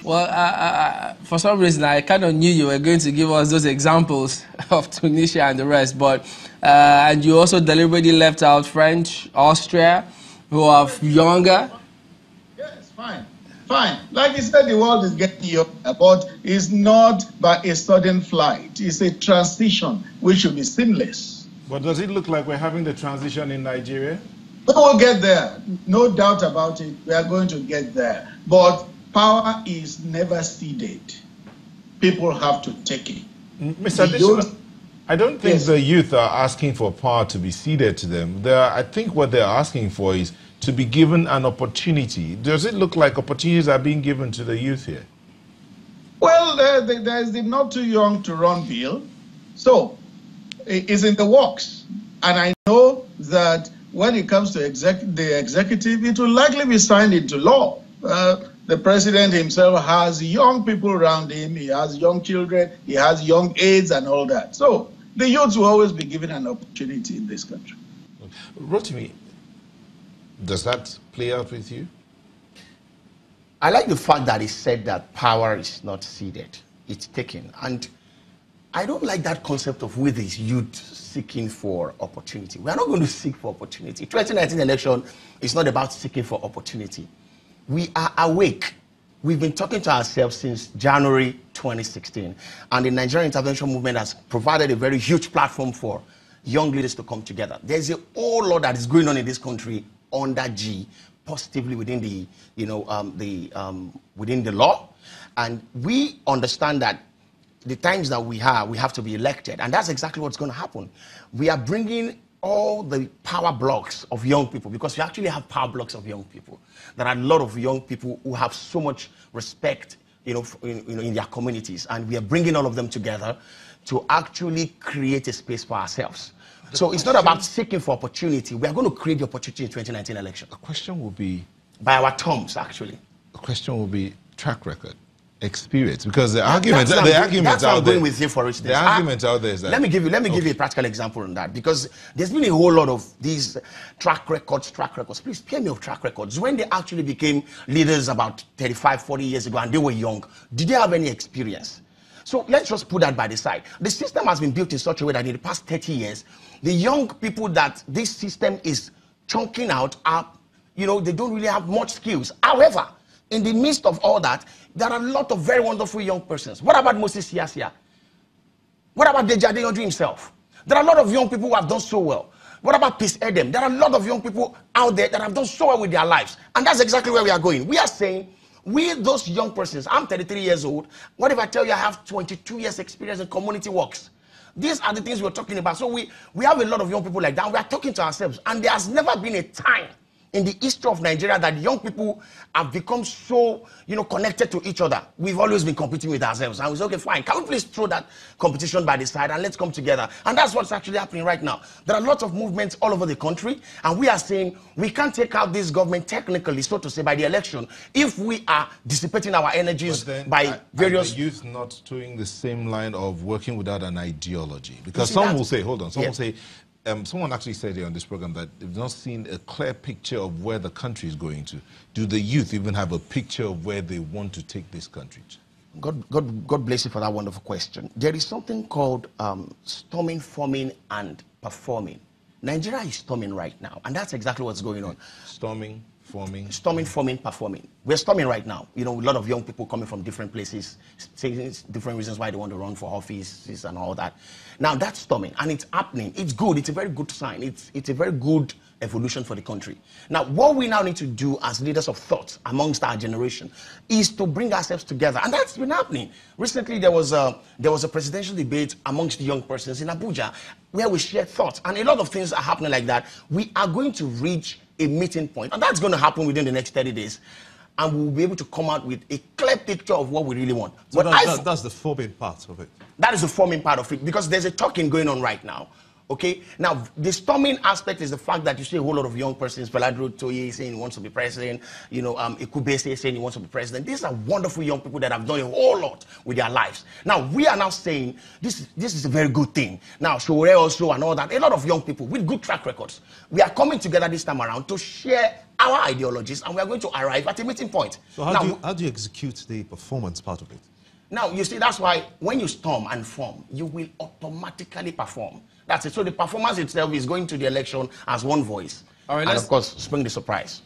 Well, for some reason, I kind of knew you were going to give us those examples of Tunisia and the rest, but and you also deliberately left out French, Austria, who are younger. Yes, fine. Fine. Like you said, the world is getting younger, but it's not by a sudden flight. It's a transition which should be seamless. But does it look like we're having the transition in Nigeria? We will get there. No doubt about it. We are going to get there. But power is never ceded. People have to take it. Mr. Additional, I don't think the youth are asking for power to be ceded to them. I think what they're asking for is to be given an opportunity. Does it look like opportunities are being given to the youth here? Well, there's the not too young to run bill. So it's in the works. And I know that when it comes to the executive, it will likely be signed into law. The president himself has young people around him. He has young children. He has young aides and all that. So the youth will always be given an opportunity in this country. Rotimi, does that play out with you? I like the fact that he said that power is not ceded, it's taken. And I don't like that concept of with this youth seeking for opportunity. We are not going to seek for opportunity. 2019 election is not about seeking for opportunity. We are awake. We've been talking to ourselves since January 2016. And the Nigerian intervention movement has provided a very huge platform for young leaders to come together. There's a whole lot that is going on in this country under G, positively within the, within the law. And we understand that the times that we have to be elected. And that's exactly what's going to happen. We are bringing all the power blocks of young people, because we actually have power blocks of young people. There are a lot of young people who have so much respect, in their communities. And we are bringing all of them together to actually create a space for ourselves. So it's not about seeking for opportunity. We are going to create the opportunity in 2019 election. The question will be... By our terms, actually. The question will be track record, experience, because the argument out there... That's what I'm going with you, for instance. The argument out there is that... Let me give you a practical example on that, because there's been a whole lot of these track records. Please spare me of track records. When they actually became leaders about 35, 40 years ago, and they were young, did they have any experience? So let's just put that by the side. The system has been built in such a way that in the past 30 years, the young people that this system is chunking out are, they don't really have much skills. However, in the midst of all that, there are a lot of very wonderful young persons. What about Moses Siasia? What about Deji Adeyanju himself? There are a lot of young people who have done so well. What about Peace Edem? There are a lot of young people out there that have done so well with their lives. And that's exactly where we are going. We are saying, those young persons, I'm 33 years old. What if I tell you I have 22 years experience in community works? These are the things we're talking about. So we have a lot of young people like that. We are talking to ourselves. And there has never been a time in the history of Nigeria that young people have become so, connected to each other. We've always been competing with ourselves. And we say, okay, fine, can we please throw that competition by the side and let's come together? And that's what's actually happening right now. There are lots of movements all over the country, and we are saying we can't take out this government technically, so to say, by the election, if we are dissipating our energies by various... the youth not towing the same line of working without an ideology? Because some will say, hold on, some will say, someone actually said here on this program that they've not seen a clear picture of where the country is going to. Do the youth even have a picture of where they want to take this country to? God bless you for that wonderful question. There is something called storming, forming, and performing. Nigeria is storming right now, and that's exactly what's going on. Storming, forming, performing. We're storming right now. A lot of young people coming from different places, saying different reasons why they want to run for offices and all that. Now that's storming, and it's happening. It's good. It's a very good sign. It's a very good evolution for the country. Now, what we now need to do as leaders of thought amongst our generation is to bring ourselves together, and that's been happening. Recently, there was a presidential debate amongst the young persons in Abuja where we shared thoughts, and a lot of things are happening like that. We are going to reach a meeting point, and that's going to happen within the next 30 days. And we'll be able to come out with a clear picture of what we really want. So that's the forming part of it. That is the forming part of it, because there's a talking going on right now Okay, now the storming aspect is the fact that you see a whole lot of young persons, Peladro Toye saying he wants to be president, Ikubese saying he wants to be president. These are wonderful young people that have done a whole lot with their lives. Now, we are now saying this is a very good thing. Now, Showore also and all that, a lot of young people with good track records, we are coming together this time around to share our ideologies, and we are going to arrive at a meeting point. So how do you execute the performance part of it? Now, you see, that's why when you storm and form, you will automatically perform. That's it. So the performance itself is going to the election as one voice. All right, and of course, spring the surprise.